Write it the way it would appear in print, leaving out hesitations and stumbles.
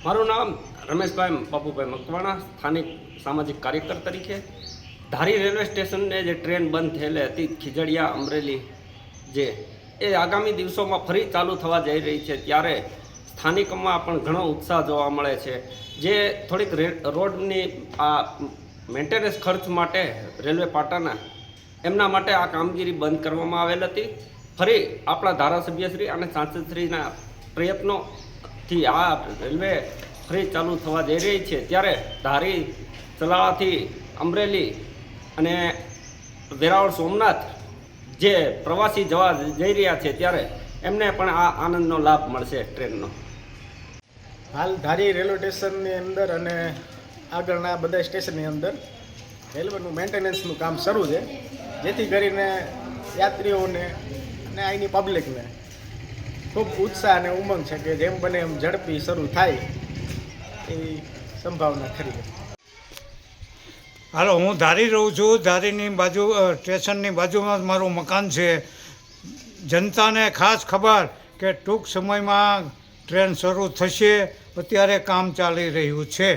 મારું નામ રમેશભાઈ બાપુભાઈ મકવાણા, સ્થાનિક સામાજિક કાર્યકર તરીકે ધારી રેલવે સ્ટેશનને જે ટ્રેન બંધ થયેલી હતી ખીજડીયા અમરેલી, જે એ આગામી દિવસોમાં ફરી ચાલુ થવા જઈ રહી છે, ત્યારે સ્થાનિકોમાં પણ ઘણો ઉત્સાહ જોવા મળે છે. જે થોડીક રોડની આ મેન્ટેનન્સ ખર્ચ માટે રેલવે પાટાના એમના માટે આ કામગીરી બંધ કરવામાં આવેલ હતી. ફરી આપણા ધારાસભ્યશ્રી અને સાંસદશ્રીના પ્રયત્નોથી આ રેલવે ફરી ચાલુ થવા જઈ રહી છે. ત્યારે ધારી ચલાળાથી અમરેલી અને વેરાવળ સોમનાથ જે પ્રવાસી જવા જઈ રહ્યા છે, ત્યારે એમને પણ આ આનંદનો લાભ મળશે ટ્રેનનો. હાલ ધારી રેલવે સ્ટેશનની અંદર અને આગળના બધા સ્ટેશનની અંદર રેલવેનું મેન્ટેનન્સનું કામ શરૂ છે, જેથી કરીને યાત્રીઓને અને અહીંની પબ્લિકને ખૂબ ઉત્સાહ અને ઉમંગ છે કે જેમ બને એમ ઝડપી શરૂ થાય એવી સંભાવના ખરી છે. હાલો, હું ધારી રહું છું. ધારીની બાજુ સ્ટેશનની બાજુમાં જ મારું મકાન છે. જનતાને ખાસ ખબર કે ટૂંક સમયમાં ટ્રેન શરૂ થશે, અત્યારે કામ ચાલી રહ્યું છે.